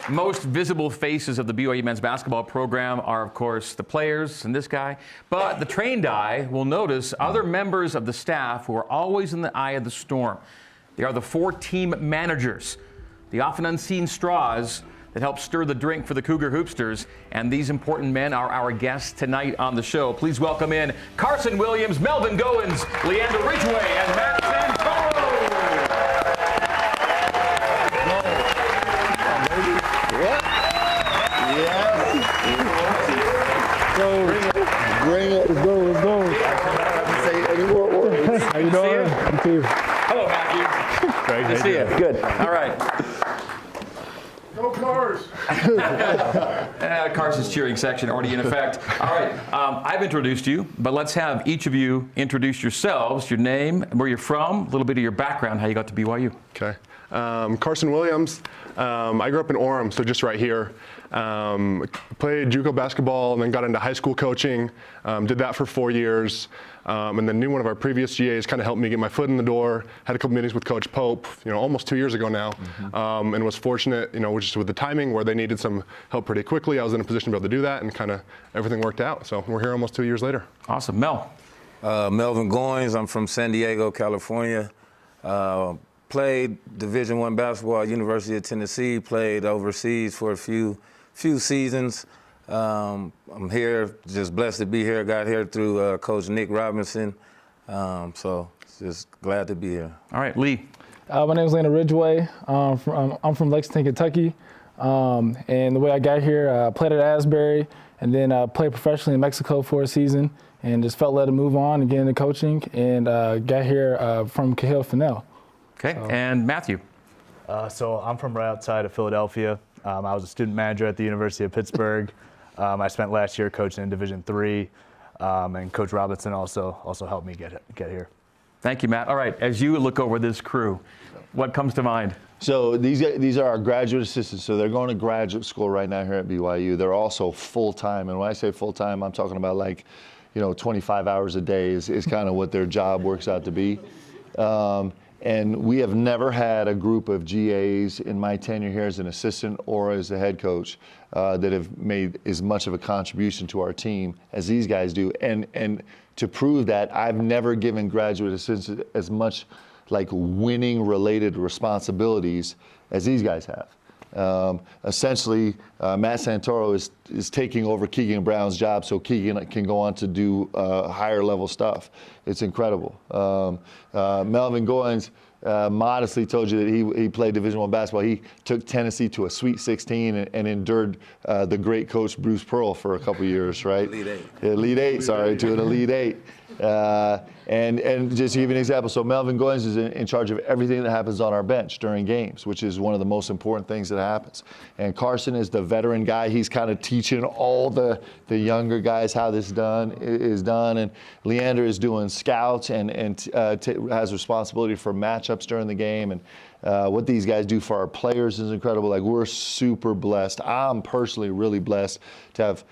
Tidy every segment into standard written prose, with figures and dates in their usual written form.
Most visible faces of the BYU men's basketball program are, of course, the players and this guy. But the trained eye will notice other members of the staff who are always in the eye of the storm. They are the 4 team managers, the often unseen straws that help stir the drink for the Cougar Hoopsters. And these important men are our guests tonight on the show. Please welcome in Carson Williams, Melvin Goins, Leander Ridgway, and Matt Santoro. Bring it. Let's go. Say any more words. How you doing? Thank you. Hello, Matthew. Greg, Good to see you. Good. All right. Go Cars. Carson's cheering section already in effect. All right. I've introduced you, but let's have each of you introduce yourselves, your name, where you're from, a little bit of your background, how you got to BYU. Okay. Carson Williams. I grew up in Orem, so just right here. Played JUCO basketball and then got into high school coaching. Did that for 4 years. And then knew one of our previous GAs kind of helped me get my foot in the door. Had a couple meetings with Coach Pope, almost 2 years ago now. And was fortunate, just with the timing where they needed some help pretty quickly. I was in a position to be able to do that, and kind of everything worked out. So we're here almost 2 years later. Awesome. Mel. Melvin Goins. I'm from San Diego, California. Played Division I basketball at University of Tennessee. Played overseas for a few seasons. I'm here, just blessed to be here. Got here through Coach Nick Robinson. So just glad to be here. All right, Lee. My name is Leander Ridgway. I'm from Lexington, Kentucky. And the way I got here, I played at Asbury and then played professionally in Mexico for a season and just felt led to move on and get into coaching and got here from Cahill Fennell. Okay, and Matthew. So I'm from right outside of Philadelphia. I was a student manager at the University of Pittsburgh. I spent last year coaching in Division III, and Coach Robinson also helped me get here. Thank you, Matt. All right, as you look over this crew, what comes to mind? So these are our graduate assistants. So they're going to graduate school right now here at BYU. They're also full-time. And when I say full-time, I'm talking about 25 hours a day is kind of what their job works out to be. And we have never had a group of GAs in my tenure here as an assistant or as a head coach that have made as much of a contribution to our team as these guys do. And to prove that, I've never given graduate assistants as much winning related responsibilities as these guys have. Essentially, Matt Santoro is taking over Keegan Brown's job so Keegan can go on to do higher level stuff. It's incredible. Melvin Goins modestly told you that he played Division I basketball. He took Tennessee to a Sweet 16 and endured the great coach Bruce Pearl for a couple years, right? Elite Eight. Elite Eight, sorry, to an Elite Eight. And just to give you an example, so Melvin Goins is in charge of everything that happens on our bench during games, which is one of the most important things that happens. And Carson is the veteran guy. He's kind of teaching all the younger guys how this is done. And Leander is doing scouts and has responsibility for matchups during the game. And what these guys do for our players is incredible. We're super blessed. I'm personally really blessed to have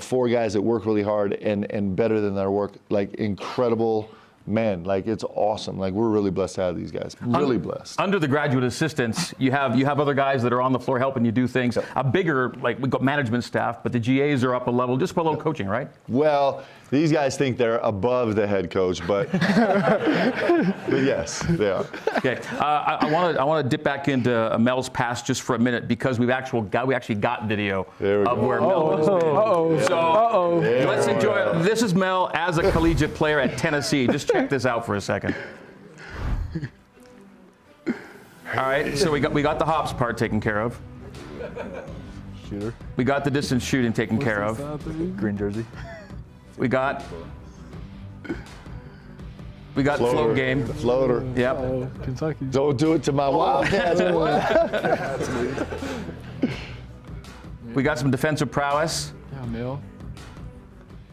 4 guys that work really hard and better than their work, incredible men. It's awesome. We're really blessed to have these guys. Really blessed. Under the graduate assistants, you have other guys that are on the floor helping you do things. A bigger, we've got management staff, but the GAs are up a level just for a little coaching, right? Well, these guys think they're above the head coach, but but yes, they are. Okay, I want to dip back into Mel's past just for a minute because we actually got video of where Mel has been. So let's enjoy it. This is Mel as a collegiate player at Tennessee. Just check this out for a second. All right, so we got the hops part taken care of. Shooter. We got the distance shooting taken care of. Green jersey. We got float game. The floater. Yep. Kentucky. Don't do it to my Wildcats. We got some defensive prowess. Yeah, Mel.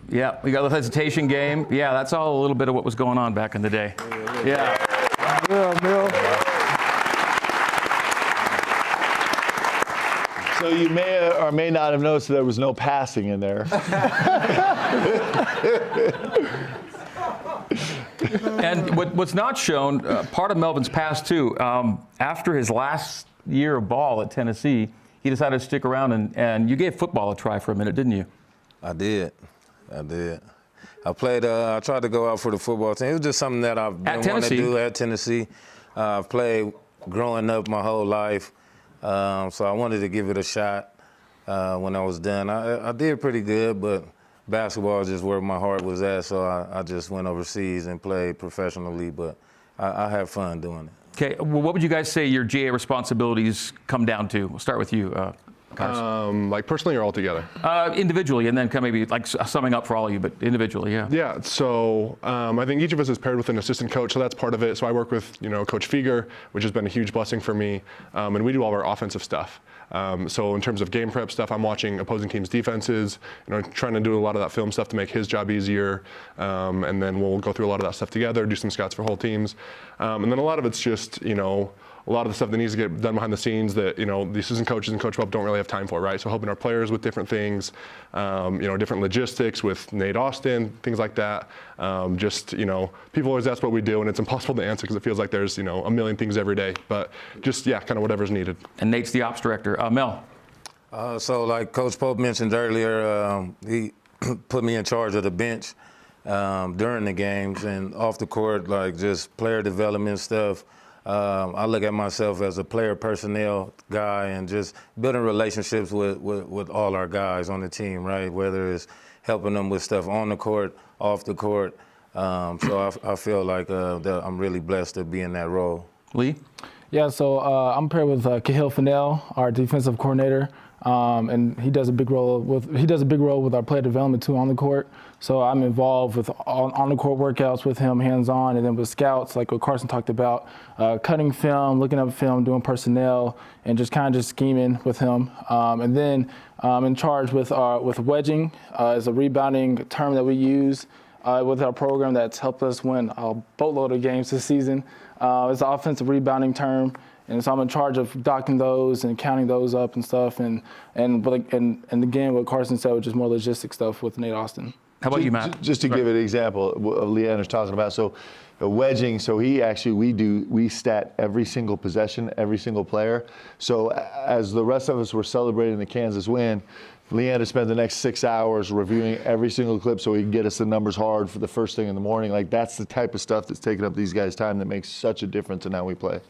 Yeah, we got the hesitation game. Yeah, that's all a little bit of what was going on back in the day. Yeah. Yeah, Mel. So you may or may not have noticed there was no passing in there. And what's not shown, part of Melvin's past too, after his last year of ball at Tennessee, he decided to stick around, and you gave football a try for a minute, didn't you? I did. I played. I tried to go out for the football team. It was just something that I've been wanting to do at Tennessee. I've played growing up my whole life, so I wanted to give it a shot when I was done. I did pretty good, but basketball is just where my heart was at, so I just went overseas and played professionally, but I had fun doing it. Okay, well, what would you guys say your GA responsibilities come down to? We'll start with you, Carson. Like personally or altogether? Individually, and then kind of maybe like summing up for all of you, but individually, yeah. Yeah, so I think each of us is paired with an assistant coach, so that's part of it. So I work with, Coach Fieger, which has been a huge blessing for me, and we do all our offensive stuff. So in terms of game prep stuff, I'm watching opposing teams' defenses, trying to do a lot of that film stuff to make his job easier, and then we'll go through a lot of that stuff together, do some scouts for whole teams, and then a lot of it's just, a lot of the stuff that needs to get done behind the scenes that, the assistant coaches and Coach Bob don't really have time for, right? So helping our players with different things, different logistics with Nate Austin, things like that. People always ask what we do, and it's impossible to answer because it feels like there's, a million things every day. But just, kind of whatever's needed. And Nate's the ops director. Mel. So like Coach Pope mentioned earlier, he put me in charge of the bench during the games and off the court, like just player development stuff. I look at myself as a player personnel guy and just building relationships with all our guys on the team, right? Whether it's helping them with stuff on the court, off the court. So I feel like that I'm really blessed to be in that role. Lee? Yeah, so I'm paired with Kahil Fennell, our defensive coordinator, and he does a big role with our player development too on the court. So I'm involved with on the court workouts with him, hands-on, and then with scouts, like what Carson talked about, cutting film, looking up film, doing personnel, and just kind of just scheming with him. And then I'm in charge with wedging, is a rebounding term that we use with our program that's helped us win a boatload of games this season. It's an offensive rebounding term, and so I'm in charge of docking those and counting those up and stuff. And again, what Carson said, which is more logistic stuff with Nate Austin. How about you, Matt? Just to give an example of Leander's talking about, so wedging, so we stat every single possession, every single player. So as the rest of us were celebrating the Kansas win, Leander spent the next 6 hours reviewing every single clip so he can get us the numbers hard for the first thing in the morning. Like, that's the type of stuff that's taking up these guys' time that makes such a difference in how we play.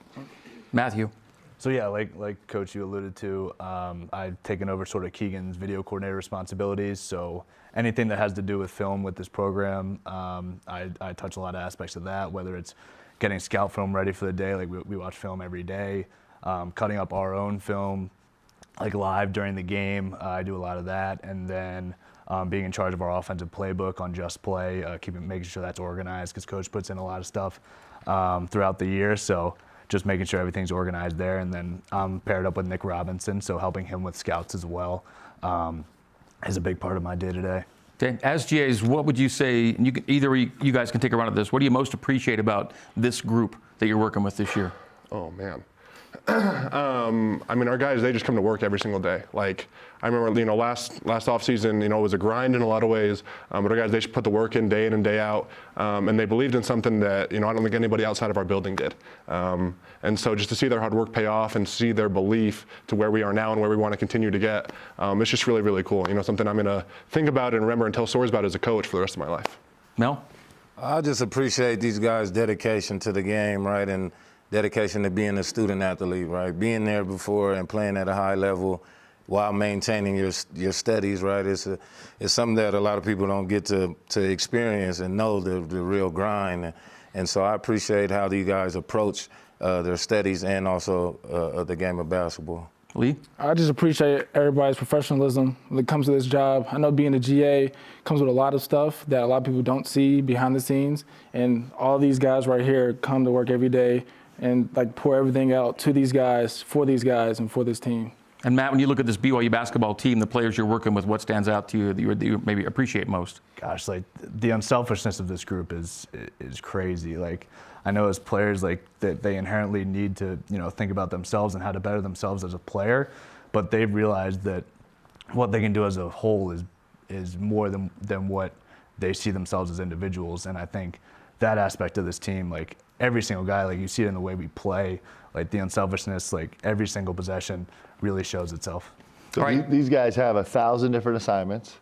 Matthew? So yeah, like Coach, you alluded to, I've taken over sort of Keegan's video coordinator responsibilities. So anything that has to do with film with this program, I touch a lot of aspects of that, whether it's getting scout film ready for the day, like we watch film every day, cutting up our own film, like live during the game. I do a lot of that, and then being in charge of our offensive playbook on Just Play, making sure that's organized, because Coach puts in a lot of stuff throughout the year. So just making sure everything's organized there, and then I'm paired up with Nick Robinson, so helping him with scouts as well is a big part of my day-to-day. Okay. As GAs, what would you say, and either you guys can take a run at this, what do you most appreciate about this group that you're working with this year? Oh, man. I mean, our guys, they just come to work every single day. Like, I remember, last offseason, it was a grind in a lot of ways, but our guys, they just put the work in and day out, and they believed in something that, I don't think anybody outside of our building did. And so just to see their hard work pay off and see their belief to where we are now and where we want to continue to get, it's just really, really cool. Something I'm going to think about and remember and tell stories about as a coach for the rest of my life. Mel? I just appreciate these guys' dedication to the game, right, and dedication to being a student athlete, right? Being there before and playing at a high level while maintaining your studies, right? It's something that a lot of people don't get to experience and know the real grind. And so I appreciate how these guys approach their studies and also the game of basketball. Lee? I just appreciate everybody's professionalism when it comes to this job. I know being a GA comes with a lot of stuff that a lot of people don't see behind the scenes. And all these guys right here come to work every day and pour everything out to these guys, and for this team. And Matt, when you look at this BYU basketball team, the players you're working with, what stands out to you that you maybe appreciate most? Gosh, the unselfishness of this group is crazy. I know as players, that they inherently need to, think about themselves and how to better themselves as a player, but they've realized that what they can do as a whole is more than what they see themselves as individuals. And I think that aspect of this team, every single guy, like you see it in the way we play, like the unselfishness, like every single possession really shows itself. So these guys have 1,000 different assignments,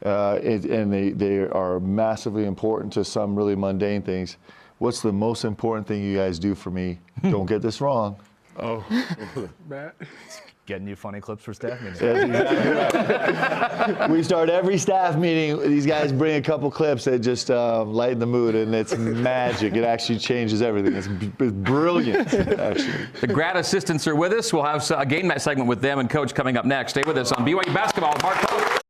and they are massively important to some really mundane things. What's the most important thing you guys do for me? Don't get this wrong. Oh, Matt. Getting you funny clips for staff meetings. That's exactly right. We start every staff meeting. These guys bring a couple clips that just lighten the mood, and it's magic. It actually changes everything. It's brilliant, actually. The grad assistants are with us. We'll have a game night segment with them and Coach coming up next. Stay with us on BYU Basketball with Mark Pope.